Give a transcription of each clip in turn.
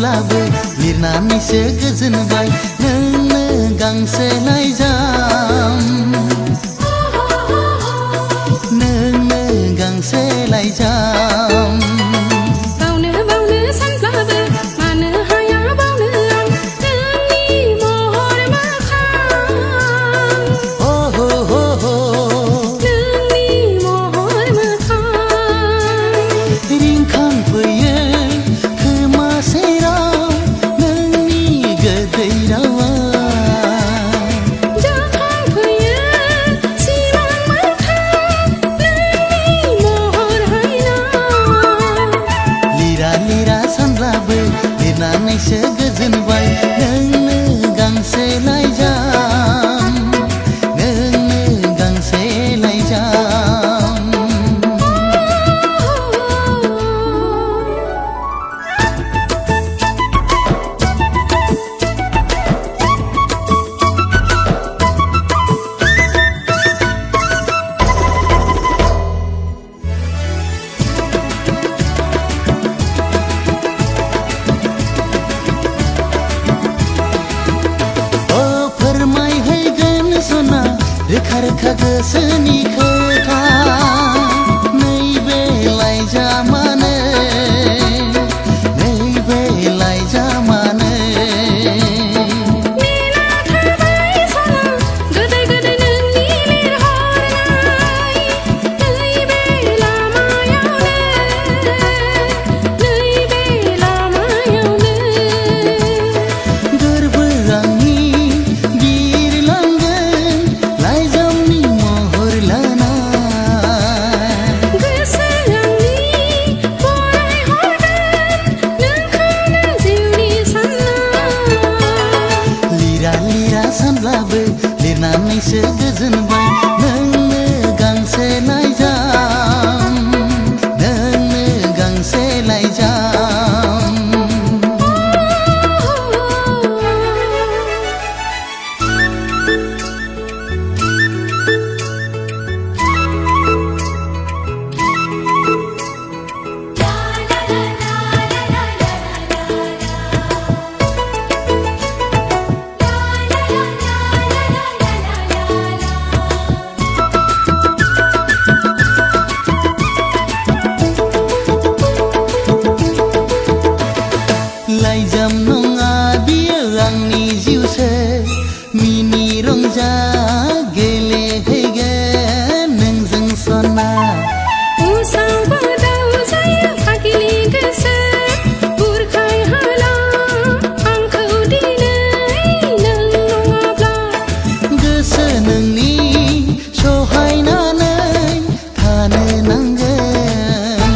सानब्लाबो लिरनानैसो गोजोनबाय नोंनो गांसे लाइजाम नोंनो गांसे लाइजाम लिरनानैसो गोजोनबाय नोंनो गांसे लाइजाम नोंनो गांसे लाइजाम रोखा रोखा गोसोनि खोथा नैबे लाइजामानो नैबे लाइजामानो सानब्लाबो लिरनानैसो गोजोनबाय नोंनो गांसे लाइजाम नोंनो गांसे लाइजाम लाइजाम नङा बियो आंनि जिउसो मिनि रंजा गेलेहैगोन नोंजों सना गोसो नोंनि सहायनानै थानो नांगोन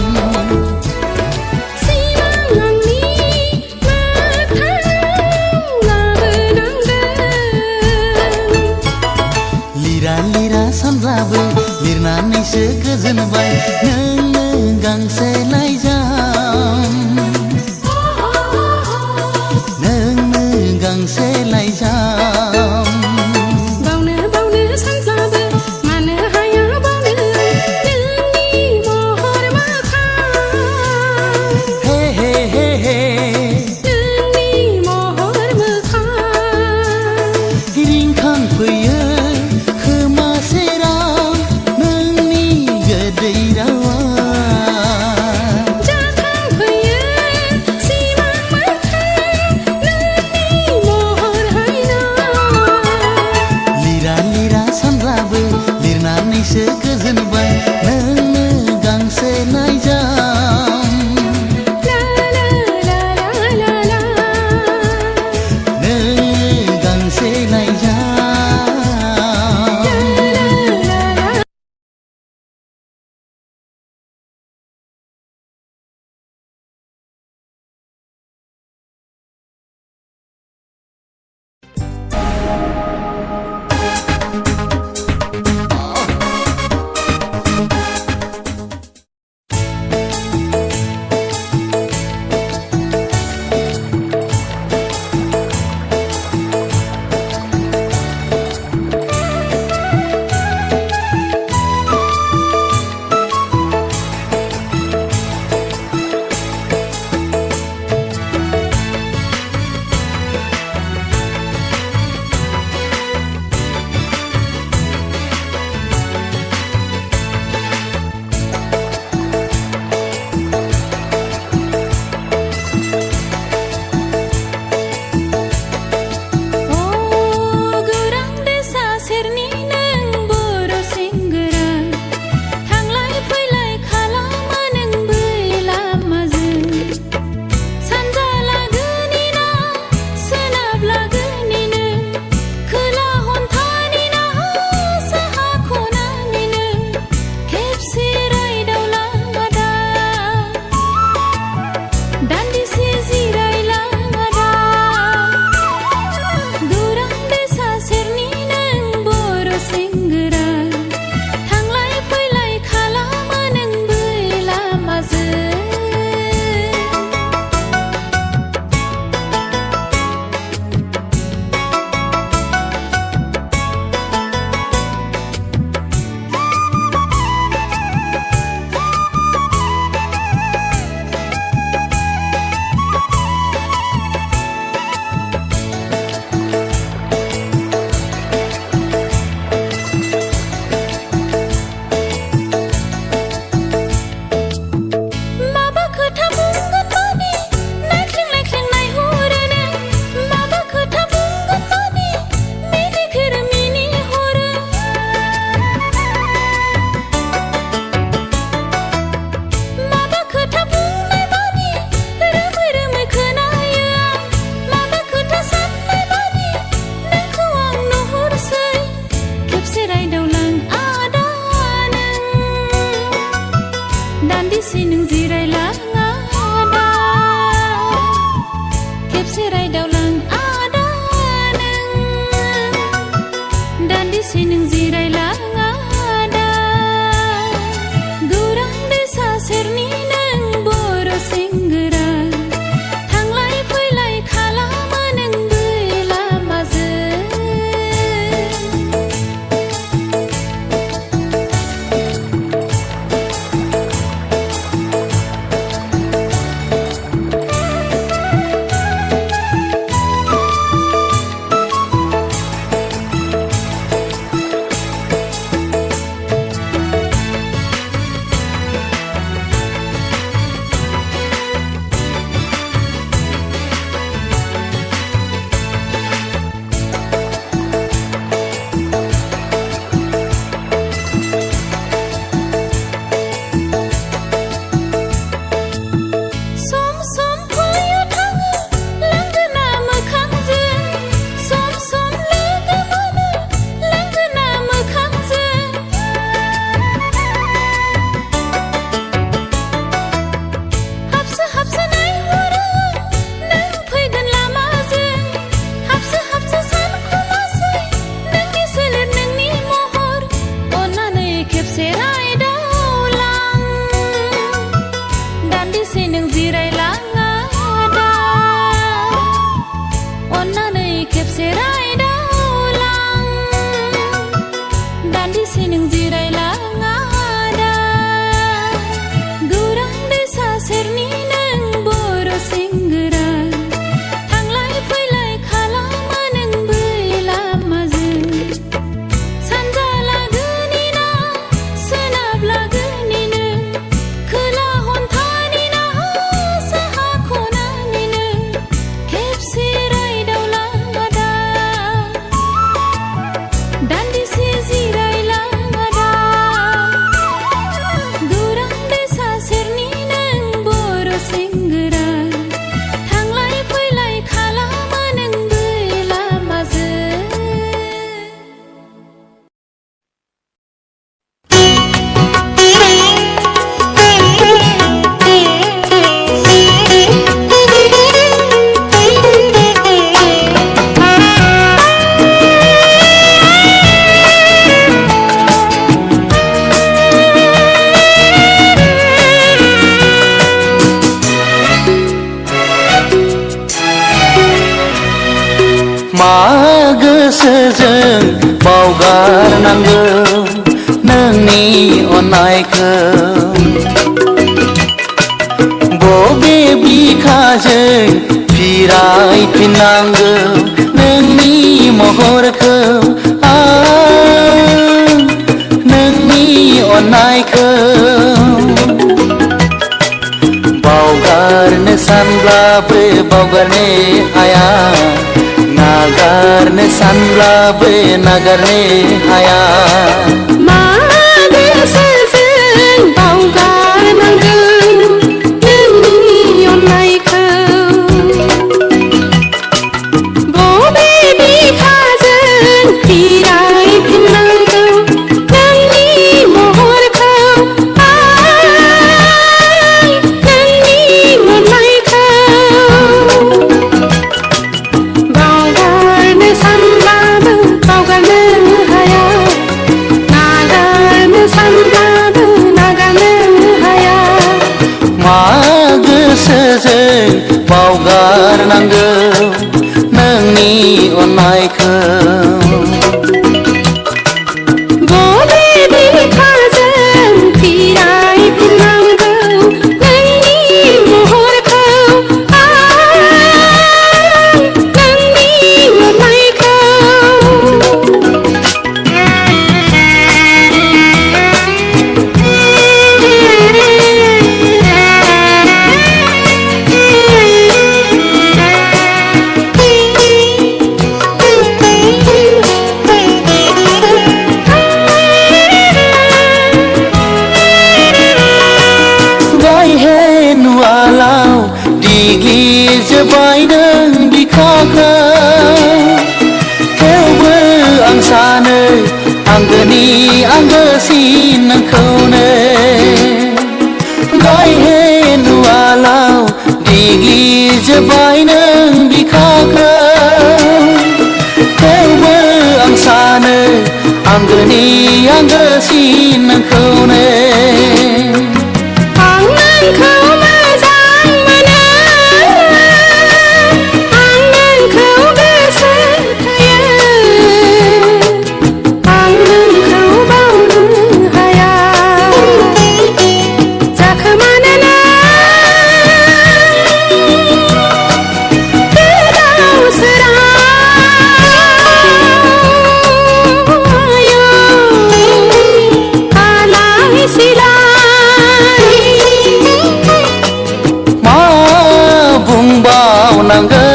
सानब्लाबो लिरनानैसो गोजोनबाय नोंनो गांसे लाइजाम नोंनो गांसे लाइजाम रिंखांफैयो लिरनानैसो गोजोनबाय नोंनो गांसे लाइजाम नोंनो गांसे लाइजाम दान्दिसे नों जिरायलाङा दा गौरां दैसा सेरनि नों बर' सेंग्रा थांलाय फैलाय खालामा नों बै लामाजों गोसोजों बावगारनांगौ नोंनि अननायखौ बबे बिखाजों फिरायफिननांगौ नोंनि महरखौ नोंनि अननायखौ बावगारनो सानब्लाबो बावगारनो हाया नागारनो सानब्लाबो नागारनो हाया मा गोसोजों बावगारनांगौ नोंनि अननायखौ बबे बिखाजों फिरायफिननांगौ नोंनि महरखौ नोंनि अननायखौ सानब्लाबो बावगारनो हाया नागारनो सानब्लाबो नागारनो हाया मा गोसोजों बावगारनांगौ नोंनि अननायखौ बबे बिखाजों फिरायफिननांगौ नोंनि महरखौ जोबायदों बिखाखौ थेवबो आं सानो आंगोनि आंगोसिन नोंखौनो गायहे नुवालाव दिग्लि जोबाय नों बिखाखौ थेवबो आं सानो आंगोनि आंगोसिन नोंखौनो आं नोंखौ मोजां मोनो आं नोंखौ गोसो थोयो आं नोंखौ बावनो हाया जाखोमानोना गोदाव सोराव आलाय सिलाय मा बुंबावनांगौ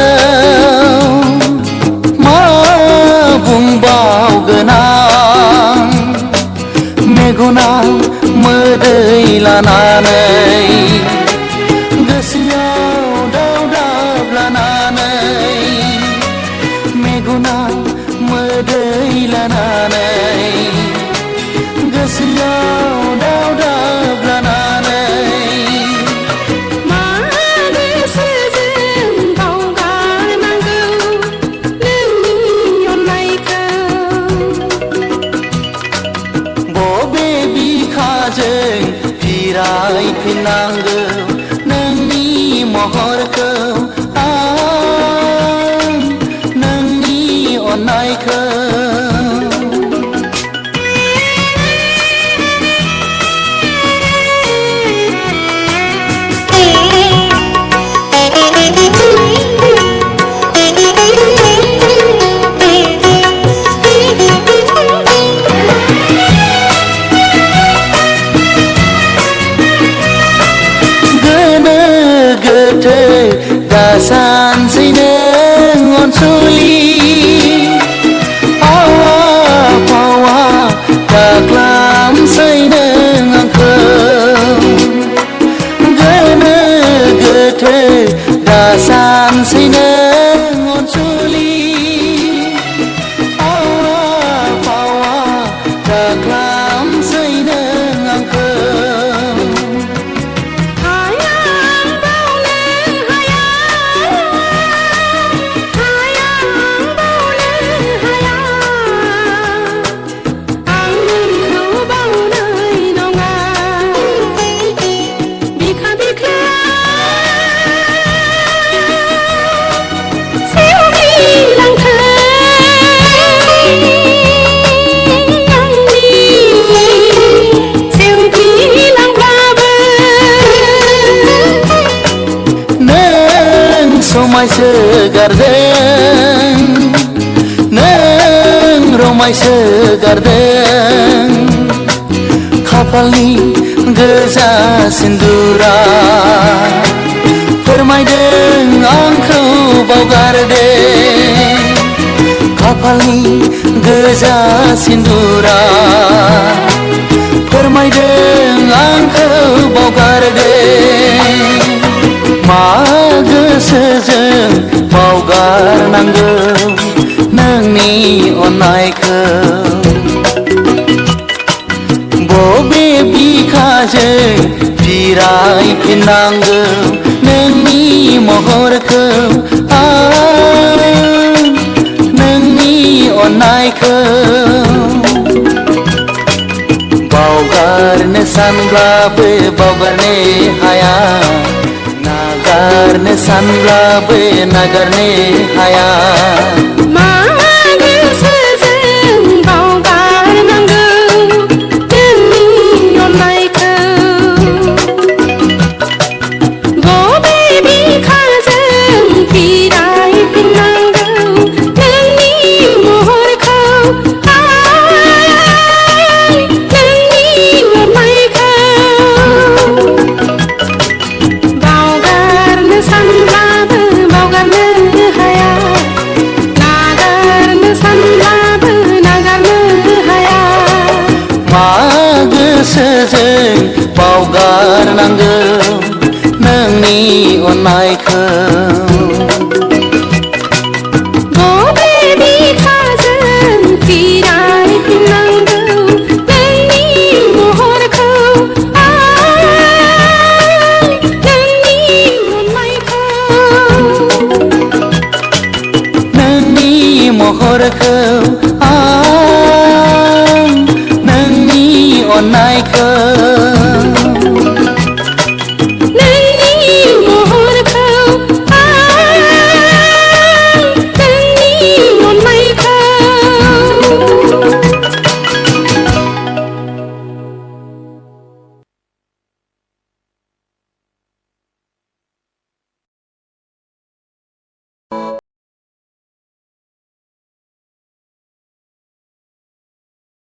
मा बुंबावगोन आं मेगनाव मोदै लानानै गोसोआव दावदाब लानानै मेगनाव मोदै लानानै गोसोआव दावदाब लानानै मा गोसोजों बावगारनांगौ नोंनि अननायखौ बबे बिखाजों फिरायफिननांगौ नोंनि महरखौ आं नोंनि अननायखौ गोनो गोथो दासानसै नों अनसुलि आवा फावा दाख्लामसै नों आंखौ गोनो गोथो दासानसै नों अनसुलि आवा फावा दाख्लामसै नों आंखौ हाया आं बावनो हाया हाया आं बावनो हाया आं नोंखौ बावनाय नङा बिखा बिखा सेवगिलांथों आंनि सेवगिलांब्लाबो नों समायसो गारदों नों रमायसो गारदों खाफालनि गोजा सिन्दुरा फोरमायदों आंखौ बावगारदों खाफालनि गोजा सिन्दुरा फोरमायदों आंखौ बावगारदों मा गोसोजों बावगारनांगौ नोंनि अननायखौ बबे बिखाजों फिरायफिननांगौ नोंनि महरखौ आं नोंनि अननायखौ बावगारनो सानब्लाबो बावगारनो हाया नागारनो सानब्लाबो नागारनो हाया मा गोसोजों बावगारनांगौ नोंनि अननायखौ बबे बिखाजों फिरायफिननांगौ नोंनि महरखौ आं नोंनि अननायखौ बावगारनो सानब्लाबो बावगारनो हाया नागारनो सानब्लाबो नागारनो हाया मा गोसोजों बावगारनांगौ नोंनि अननायखौ बबे बिखाजों फिरायफिननांगौ नोंनि महरखौ आं नोंनि अननायखौ नोंनि महरखौ अननायखौ